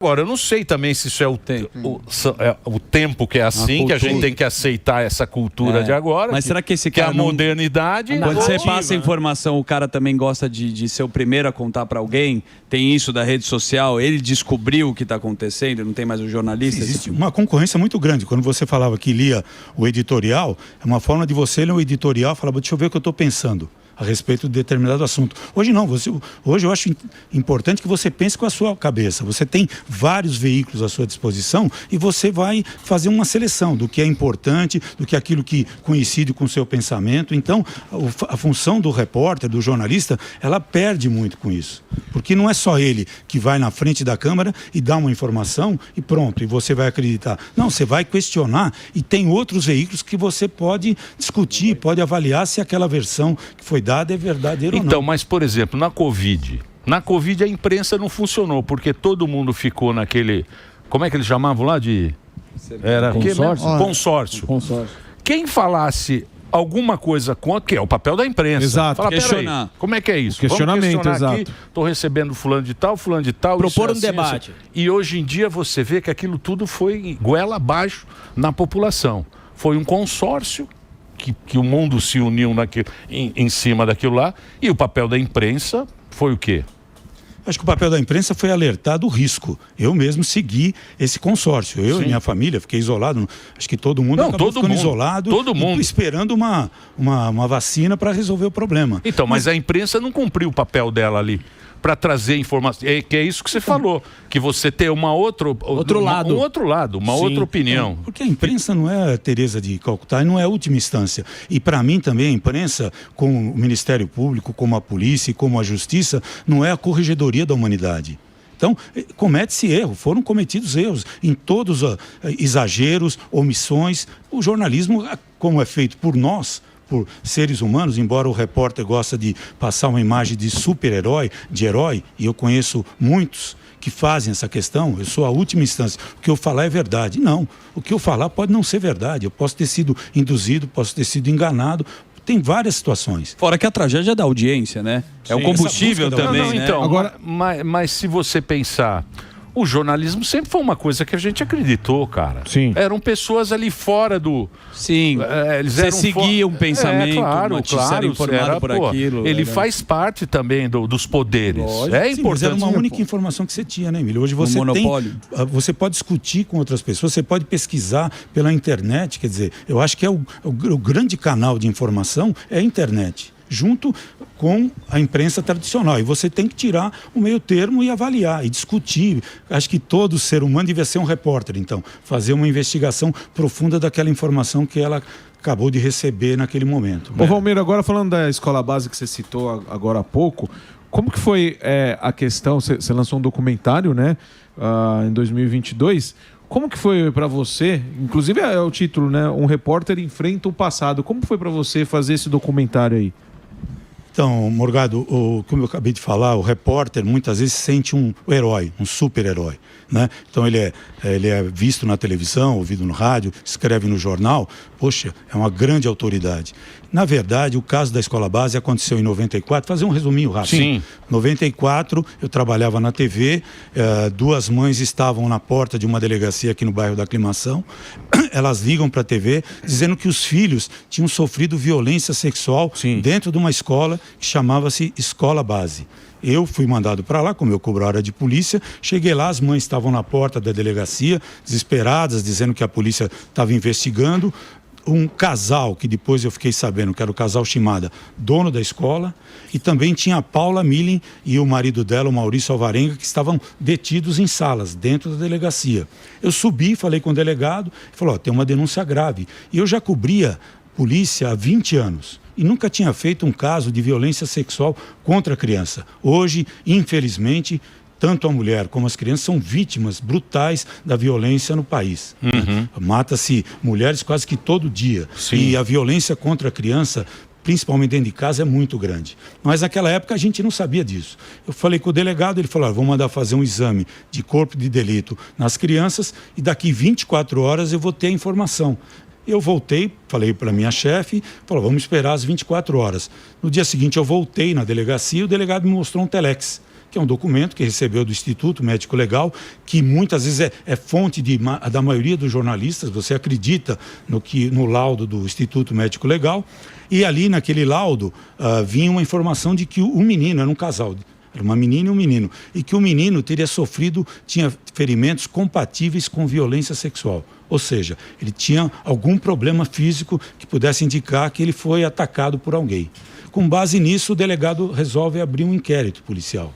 Agora, eu não sei também se isso é o tempo que é assim, que a gente tem que aceitar essa cultura de agora. Mas será que esse cara é a modernidade... Quando você passa a informação, o cara também gosta de ser o primeiro a contar para alguém? Tem isso da rede social, ele descobriu o que está acontecendo, não tem mais o jornalista? Existe uma concorrência muito grande. Quando você falava que lia o editorial, é uma forma de você ler o editorial e falar, deixa eu ver o que eu estou pensando a respeito de determinado assunto. Hoje não, hoje eu acho importante que você pense com a sua cabeça. Você tem vários veículos à sua disposição e você vai fazer uma seleção do que é importante, do que é aquilo que coincide com o seu pensamento. Então, a função do repórter, do jornalista, ela perde muito com isso. Porque não é só ele que vai na frente da câmera e dá uma informação e pronto, e você vai acreditar. Não, você vai questionar e tem outros veículos que você pode discutir, pode avaliar se aquela versão que foi dada é verdadeira ou não. Então, mas por exemplo, na Covid a imprensa não funcionou, porque todo mundo ficou naquele, como é que eles chamavam lá de... Era consórcio. Consórcio. Quem falasse alguma coisa contra, que é o papel da imprensa. Exato. Fala, questionar. Aí, como é que é isso? O questionamento, exato. Estou recebendo fulano de tal. Propor um debate. E hoje em dia você vê que aquilo tudo foi goela abaixo na população. Foi um consórcio que o mundo se uniu em cima daquilo lá, e o papel da imprensa foi o quê? Acho que o papel da imprensa foi alertar do risco. Eu mesmo segui esse consórcio. Eu e minha família, fiquei isolado. Acho que todo mundo acabou ficando isolado. Todo mundo. Esperando uma vacina para resolver o problema. Então, mas a imprensa não cumpriu o papel dela ali para trazer informação. Que é isso que você falou. Que você tem uma outra opinião. Porque a imprensa não é a Teresa de Calcutá, não é a última instância. E para mim também a imprensa, como o Ministério Público, como a polícia e como a justiça, não é a corregedoria da humanidade. Então, comete-se erro, foram cometidos erros em todos os exageros, omissões. O jornalismo, como é feito por nós, por seres humanos, embora o repórter gosta de passar uma imagem de super-herói, de herói, e eu conheço muitos que fazem essa questão, eu sou a última instância, o que eu falar é verdade. Não, o que eu falar pode não ser verdade, eu posso ter sido induzido, posso ter sido enganado, tem várias situações. Fora que a tragédia da audiência, né? É o combustível também, né? Então, agora, mas se você pensar... O jornalismo sempre foi uma coisa que a gente acreditou, cara. Sim. Eram pessoas ali fora do... Sim. Você seguia um pensamento, claro, era informado por aquilo. Ele faz parte também dos poderes. Lógico, é importante. Mas era uma única informação que você tinha, né, Emílio? Hoje você você pode discutir com outras pessoas, você pode pesquisar pela internet, quer dizer, eu acho que o grande canal de informação é a internet, junto com a imprensa tradicional. E você tem que tirar o meio termo e avaliar, e discutir. Acho que todo ser humano devia ser um repórter, então. Fazer uma investigação profunda daquela informação que ela acabou de receber naquele momento. Ô, Valmir, agora falando da escola base que você citou agora há pouco, como que foi a questão, você lançou um documentário, né, em 2022, como que foi para você, inclusive é o título, né, Um Repórter Enfrenta o Passado, como foi para você fazer esse documentário aí? Então, Morgado, como eu acabei de falar, o repórter muitas vezes sente um herói, um super-herói, né? Então ele é visto na televisão, ouvido no rádio, escreve no jornal, poxa, é uma grande autoridade. Na verdade, o caso da escola base aconteceu em 94, fazer um resuminho rápido. Sim. Em 94, eu trabalhava na TV, duas mães estavam na porta de uma delegacia aqui no bairro da Aclimação, elas ligam para a TV dizendo que os filhos tinham sofrido violência sexual dentro de uma escola que chamava-se Escola Base. Eu fui mandado para lá, como eu cobro a hora de polícia, cheguei lá, as mães estavam na porta da delegacia, desesperadas, dizendo que a polícia estava investigando. Um casal, que depois eu fiquei sabendo que era o casal Shimada, dono da escola, e também tinha a Paula Millen e o marido dela, o Maurício Alvarenga, que estavam detidos em salas, dentro da delegacia. Eu subi, falei com o delegado, ele falou, tem uma denúncia grave. E eu já cobria polícia há 20 anos. E nunca tinha feito um caso de violência sexual contra a criança. Hoje, infelizmente, tanto a mulher como as crianças são vítimas brutais da violência no país. Mata-se mulheres quase que todo dia. Sim. E a violência contra a criança, principalmente dentro de casa, é muito grande. Mas naquela época a gente não sabia disso. Eu falei com o delegado, ele falou, vou mandar fazer um exame de corpo de delito nas crianças e daqui 24 horas eu vou ter a informação. Eu voltei, falei para minha chefe, falou, vamos esperar as 24 horas. No dia seguinte eu voltei na delegacia e o delegado me mostrou um telex que é um documento que recebeu do Instituto Médico Legal, que muitas vezes é fonte da maioria dos jornalistas. Você acredita no laudo do Instituto Médico Legal, e ali naquele laudo vinha uma informação de que o menino era um casal, era uma menina e um menino, e que o menino tinha ferimentos compatíveis com violência sexual. Ou seja, ele tinha algum problema físico que pudesse indicar que ele foi atacado por alguém. Com base nisso, o delegado resolve abrir um inquérito policial.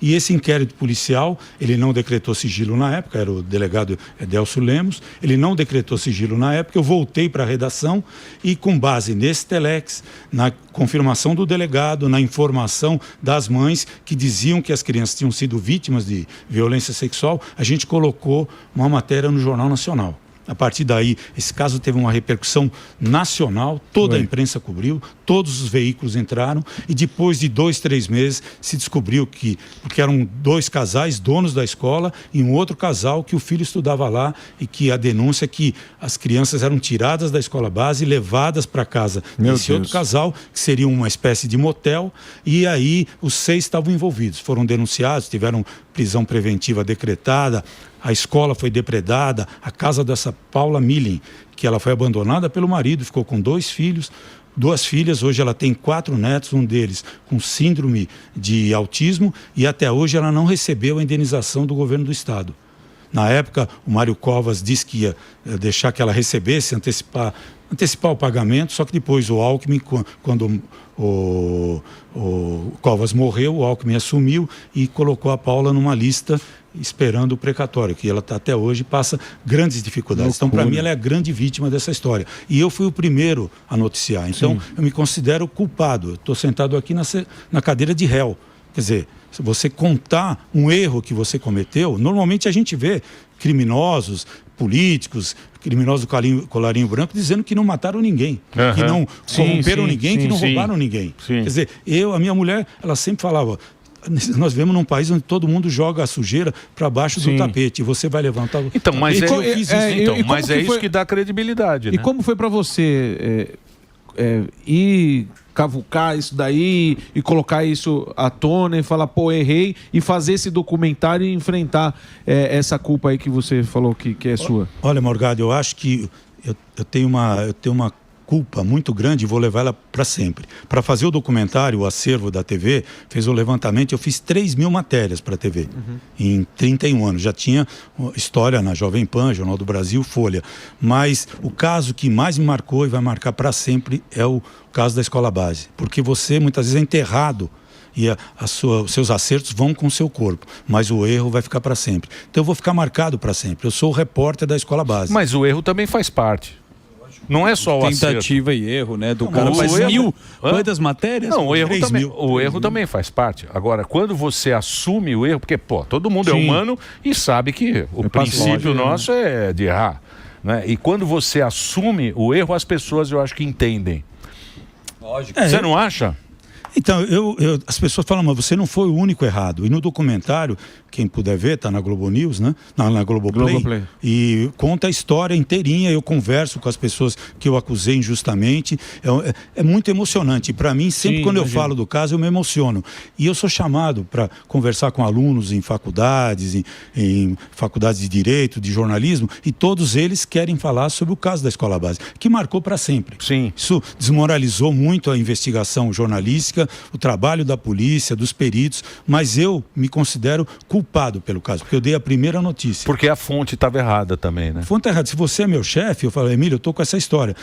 E esse inquérito policial, ele não decretou sigilo na época, era o delegado Edelcio Lemos, ele não decretou sigilo na época. Eu voltei para a redação e, com base nesse telex, na confirmação do delegado, na informação das mães que diziam que as crianças tinham sido vítimas de violência sexual, a gente colocou uma matéria no Jornal Nacional. A partir daí, esse caso teve uma repercussão nacional, toda a imprensa cobriu, todos os veículos entraram, e depois de 2, 3 meses se descobriu que eram 2 casais, donos da escola, e um outro casal que o filho estudava lá, e que a denúncia é que as crianças eram tiradas da escola base e levadas para casa desse outro casal, que seria uma espécie de motel, e aí os 6 estavam envolvidos, foram denunciados, tiveram prisão preventiva decretada. A escola foi depredada, a casa dessa Paula Milling, que ela foi abandonada pelo marido, ficou com 2 filhos, 2 filhas, hoje ela tem 4 netos, um deles com síndrome de autismo, e até hoje ela não recebeu a indenização do governo do estado. Na época, o Mário Covas disse que ia deixar que ela recebesse, antecipar o pagamento, só que depois o Alckmin, quando o Covas morreu, o Alckmin assumiu e colocou a Paula numa lista esperando o precatório, que ela até hoje passa grandes dificuldades. Então, para mim, ela é a grande vítima dessa história. E eu fui o primeiro a noticiar. Então, eu me considero culpado. Estou sentado aqui na cadeira de réu. Quer dizer, se você contar um erro que você cometeu, normalmente a gente vê criminosos, políticos, criminosos do colarinho branco, dizendo que não mataram ninguém, que não corromperam ninguém, que não roubaram ninguém. Quer dizer, a minha mulher, ela sempre falava: nós vivemos num país onde todo mundo joga a sujeira para baixo do tapete. E você vai levantar o tapete. Mas é isso que dá credibilidade. E como foi para você ir cavucar isso daí e colocar isso à tona e falar, pô, errei, e fazer esse documentário e enfrentar essa culpa aí que você falou que é sua? Olha, Morgado, eu acho que eu tenho uma culpa muito grande e vou levar ela para sempre. Para fazer o documentário, o acervo da TV fez o levantamento, eu fiz 3.000 matérias para a TV em 31 anos. Já tinha história na Jovem Pan, Jornal do Brasil, Folha. Mas o caso que mais me marcou e vai marcar para sempre é o caso da escola base. Porque você muitas vezes é enterrado e os seus acertos vão com o seu corpo, mas o erro vai ficar para sempre. Então eu vou ficar marcado para sempre. Eu sou o repórter da escola base. Mas o erro também faz parte. Não é só o tentativa acerto. E erro, né? Do cara faz 1.000. Quantas matérias? Não, o erro também faz parte. Agora, quando você assume o erro, porque, todo mundo é humano e sabe que o princípio nosso é de errar. Né? E quando você assume o erro, as pessoas, eu acho que entendem. Lógico. Você não acha? Então, as pessoas falam, mas você não foi o único errado. E no documentário, quem puder ver, está na Globo News, né? Na Globoplay. E conta a história inteirinha. Eu converso com as pessoas que eu acusei injustamente. É muito emocionante. Para mim, sempre quando eu falo do caso, eu me emociono. E eu sou chamado para conversar com alunos em faculdades, em faculdades de Direito, de Jornalismo, e todos eles querem falar sobre o caso da escola base, que marcou para sempre. Sim. Isso desmoralizou muito a investigação jornalística, o trabalho da polícia, dos peritos, mas eu me considero culpado pelo caso, porque eu dei a primeira notícia. Porque a fonte estava errada também, né? A fonte está errada. Se você é meu chefe, eu falo, Emílio, eu estou com essa história.